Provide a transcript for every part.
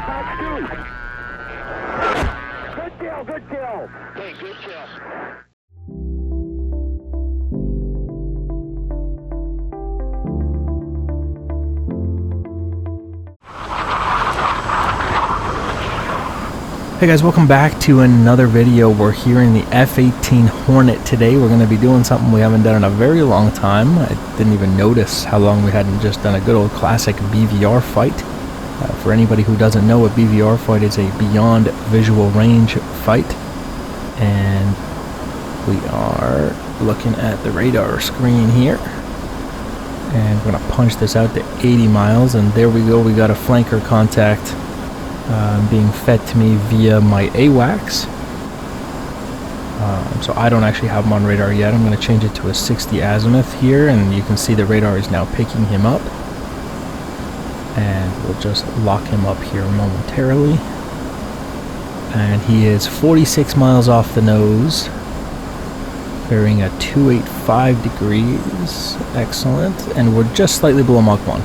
Good kill, good kill. Okay, good kill. Hey guys, welcome back to another video. We're here in the F-18 Hornet today. We're going to be doing something we haven't done in a very long time. I didn't even notice how long we hadn't just done a good old classic BVR fight. For anybody who doesn't know, a BVR fight is a beyond visual range fight. And we are looking at the radar screen here. And we're going to punch this out to 80 miles. And there we go, we got a flanker contact. Being fed to me via my AWACS. So I don't actually have him on radar yet. I'm going to change it to a 60 azimuth here, and you can see the radar is now picking him up. And we'll just lock him up here momentarily. And he is 46 miles off the nose, bearing at 285 degrees. Excellent. And we're just slightly below Mach 1.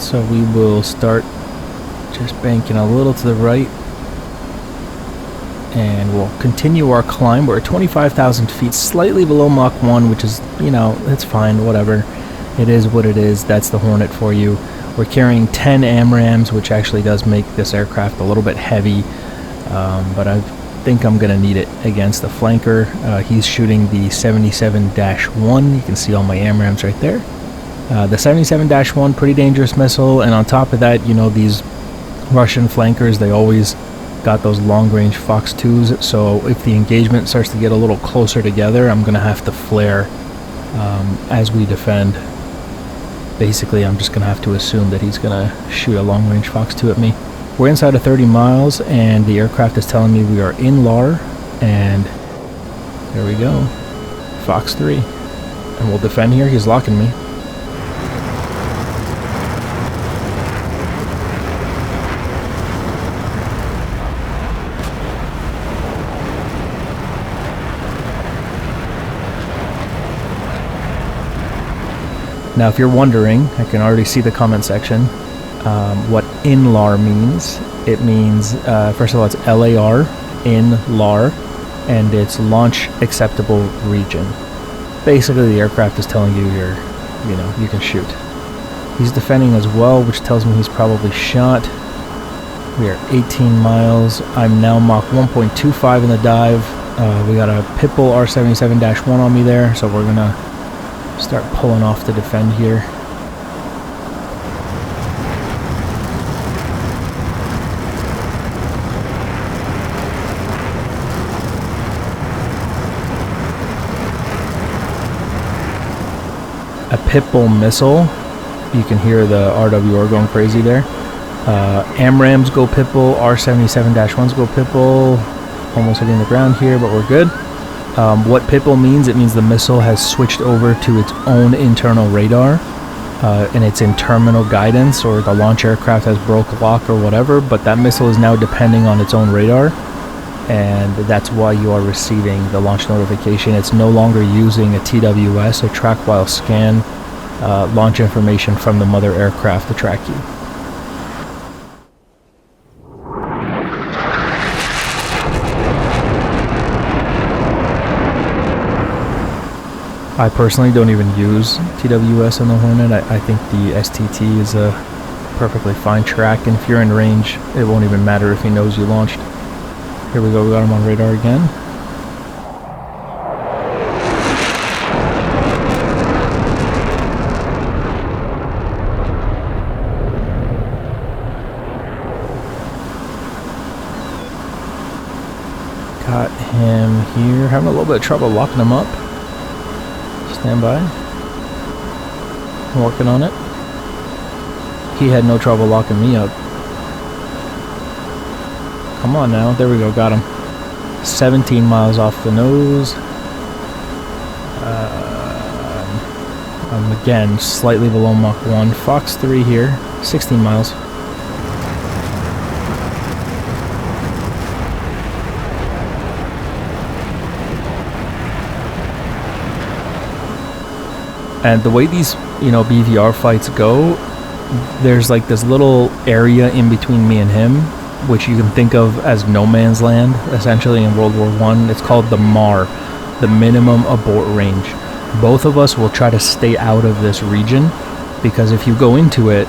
So we will start just banking a little to the right, and we'll continue our climb. We're at 25,000 feet, slightly below Mach 1, which is, you know, it's fine, whatever. It is what it is. That's the Hornet for you. We're carrying 10 AMRAAMs, which actually does make this aircraft a little bit heavy, but I think I'm going to need it against the flanker. He's shooting the 77-1. You can see all my AMRAAMs right there. The 77-1, pretty dangerous missile, and on top of that, you know, these Russian flankers, they always got those long-range Fox 2s, so if the engagement starts to get a little closer together, I'm going to have to flare as we defend. Basically, I'm just going to have to assume that he's going to shoot a long-range Fox 2 at me. We're inside of 30 miles, and the aircraft is telling me we are in LAR, and there we go, Fox 3. And we'll defend here. He's locking me. Now, if you're wondering, I can already see the comment section, what in-LAR means. It means, first of all, it's LAR, in-LAR, and it's Launch Acceptable Region. Basically, the aircraft is telling you you can shoot. He's defending as well, which tells me he's probably shot. We are 18 miles. I'm now Mach 1.25 in the dive. We got a Pitbull R77-1 on me there, so we're gonna start pulling off to defend here. A Pitbull missile. You can hear the RWR going crazy there. AMRAAMs go Pitbull, R77-1s go Pitbull. Almost hitting the ground here, but we're good. What Pitbull means, it means the missile has switched over to its own internal radar, and it's in terminal guidance, or the launch aircraft has broke lock or whatever, but that missile is now depending on its own radar, and that's why you are receiving the launch notification. It's no longer using a TWS, a track while scan, launch information from the mother aircraft to track you. I personally don't even use TWS on the Hornet. I think the STT is a perfectly fine track, and if you're in range, it won't even matter if he knows you launched. Here we go, we got him on radar again. Got him here, having a little bit of trouble locking him up. Stand by. I'm working on it. He had no trouble locking me up. Come on now. There we go. Got him. 17 miles off the nose. I'm again slightly below Mach 1. Fox 3 here, 16 miles. And the way these, BVR fights go, there's like this little area in between me and him, which you can think of as no man's land, essentially, in World War I. It's called the MAR, the minimum abort range. Both of us will try to stay out of this region, because if you go into it,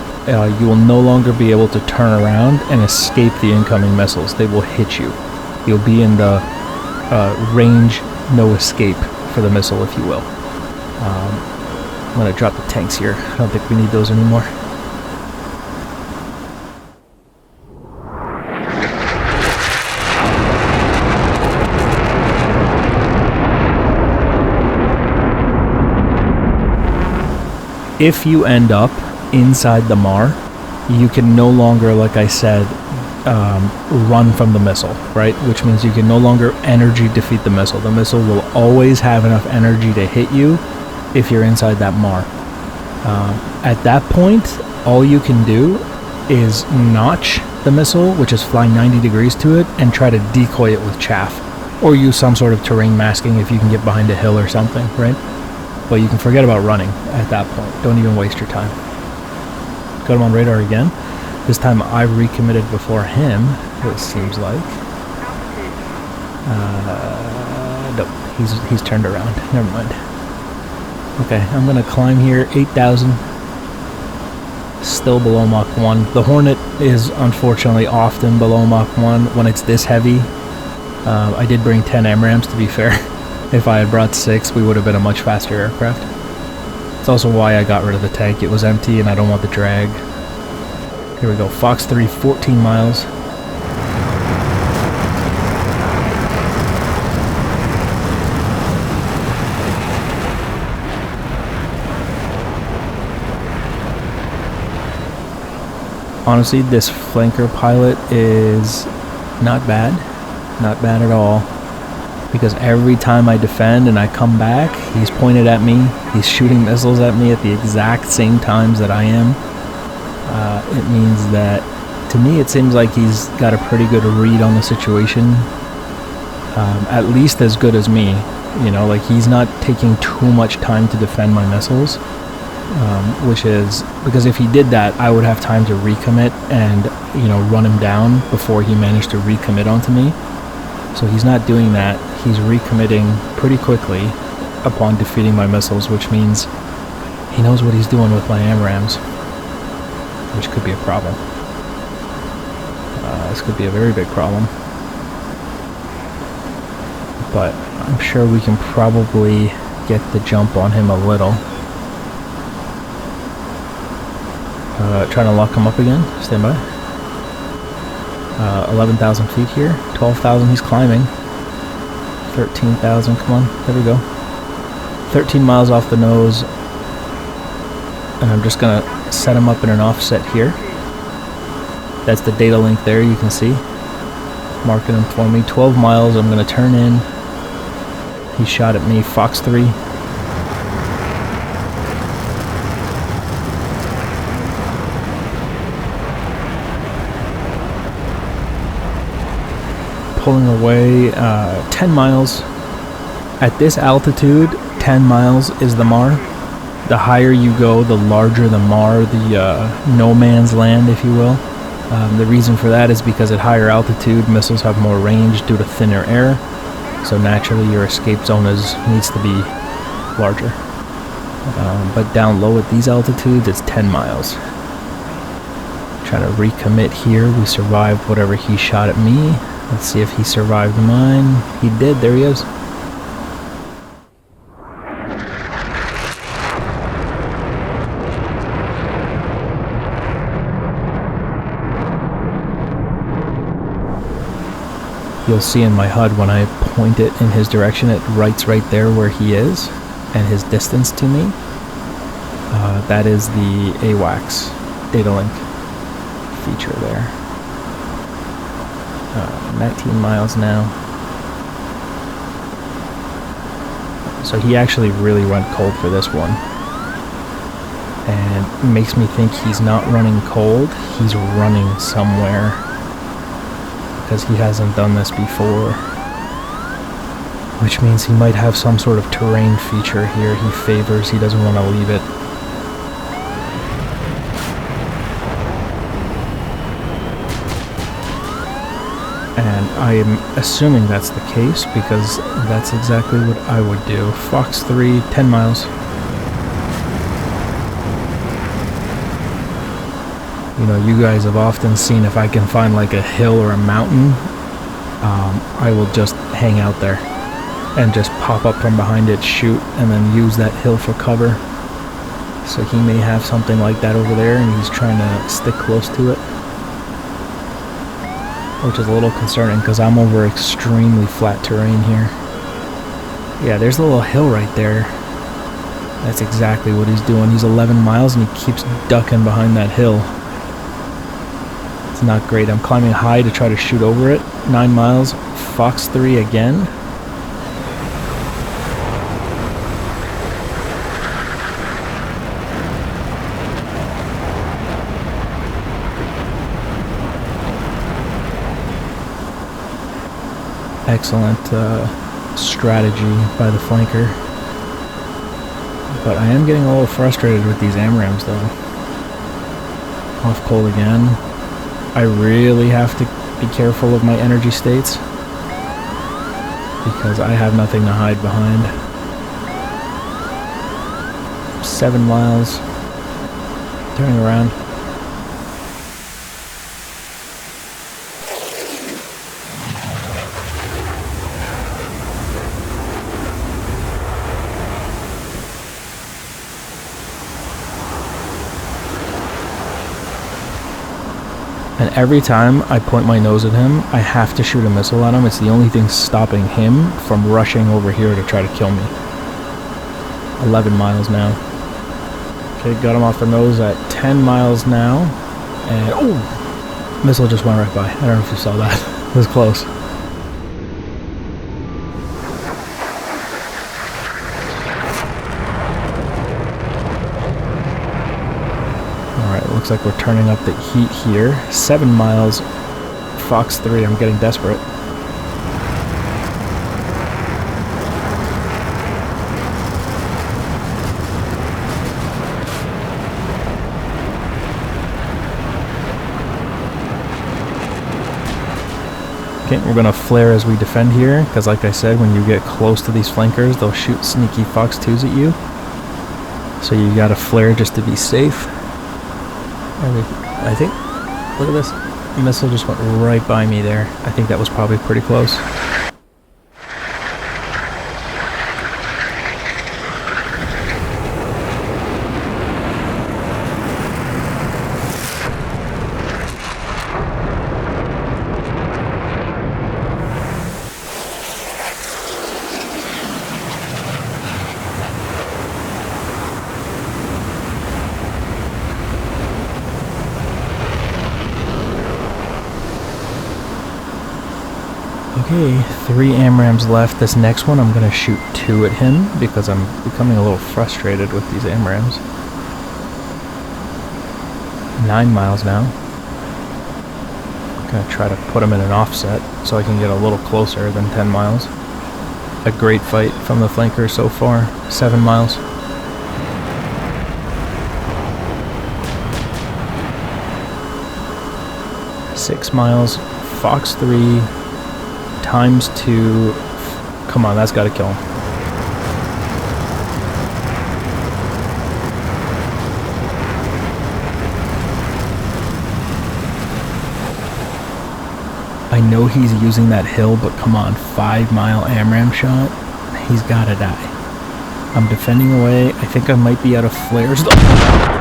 you will no longer be able to turn around and escape the incoming missiles. They will hit you. You'll be in the range, no escape for the missile, if you will. I'm going to drop the tanks here. I don't think we need those anymore. If you end up inside the MAR, you can no longer, like I said, run from the missile, right? Which means you can no longer energy defeat the missile. The missile will always have enough energy to hit you if you're inside that MAR. At that point, all you can do is notch the missile, which is fly 90 degrees to it, and try to decoy it with chaff. Or use some sort of terrain masking if you can get behind a hill or something, right? But you can forget about running at that point. Don't even waste your time. Got him on radar again. This time I've recommitted before him, it seems like. Nope, he's turned around. Never mind. Okay, I'm gonna climb here, 8,000. Still below Mach 1. The Hornet is unfortunately often below Mach 1 when it's this heavy. I did bring 10 AMRAAMs, to be fair. If I had brought 6, we would have been a much faster aircraft. It's also why I got rid of the tank. It was empty and I don't want the drag. Here we go, Fox 3, 14 miles. Honestly, this flanker pilot is not bad. Not bad at all. Because every time I defend and I come back, he's pointed at me. He's shooting missiles at me at the exact same times that I am. It means that, to me, it seems like he's got a pretty good read on the situation. At least as good as me. Like he's not taking too much time to defend my missiles. Which is, because if he did that, I would have time to recommit and, run him down before he managed to recommit onto me. So he's not doing that. He's recommitting pretty quickly upon defeating my missiles, which means he knows what he's doing with my AMRAAMs, which could be a problem. This could be a very big problem. But I'm sure we can probably get the jump on him a little. Trying to lock him up again. Stand by. 11,000 feet here. 12,000. He's climbing. 13,000. Come on. There we go. 13 miles off the nose. And I'm just going to set him up in an offset here. That's the data link there. You can see. Marking him for me. 12 miles. I'm going to turn in. He shot at me. Fox 3. Pulling away 10 miles. At this altitude, 10 miles is the MAR. The higher you go, the larger the MAR, the no man's land, if you will. The reason for that is because at higher altitude, missiles have more range due to thinner air. So naturally, your escape zone needs to be larger. But down low at these altitudes, it's 10 miles. Trying to recommit here. We survived whatever he shot at me. Let's see if he survived mine. He did. There he is. You'll see in my HUD when I point it in his direction, it writes right there where he is and his distance to me. That is the AWACS data link feature there. 19 miles now. So he actually really went cold for this one. And makes me think he's not running cold, he's running somewhere. Because he hasn't done this before. Which means he might have some sort of terrain feature here he favors, he doesn't want to leave it. And I am assuming that's the case, because that's exactly what I would do. Fox 3, 10 miles. You know, you guys have often seen if I can find like a hill or a mountain, I will just hang out there and just pop up from behind it, shoot, and then use that hill for cover. So he may have something like that over there, and he's trying to stick close to it. Which is a little concerning, because I'm over extremely flat terrain here. Yeah, there's a little hill right there. That's exactly what he's doing. He's 11 miles, and he keeps ducking behind that hill. It's not great. I'm climbing high to try to shoot over it. 9 miles. Fox 3 again. Excellent strategy by the flanker. But I am getting a little frustrated with these AMRAMs though. Off cold again. I really have to be careful of my energy states, because I have nothing to hide behind. 7 miles. Turning around. And every time I point my nose at him, I have to shoot a missile at him. It's the only thing stopping him from rushing over here to try to kill me. 11 miles now. Okay, got him off the nose at 10 miles now. And, oh! Missile just went right by. I don't know if you saw that. It was close. Looks like we're turning up the heat here. 7 miles. Fox 3, I'm getting desperate. Okay, we're gonna flare as we defend here, because like I said, when you get close to these flankers, they'll shoot sneaky Fox 2s at you. So you gotta flare just to be safe. I think, look at this, the missile just went right by me there. I think that was probably pretty close. Okay, 3 AMRAMs left. This next one I'm going to shoot 2 at him because I'm becoming a little frustrated with these AMRAMs. 9 miles now. I'm going to try to put him in an offset so I can get a little closer than 10 miles. A great fight from the flanker so far. 7 miles. Six miles. Fox 3 times 2. Come on, that's got to kill him. I know he's using that hill, but come on, 5 mile AMRAM shot. He's got to die. I'm defending away. I think I might be out of flares though.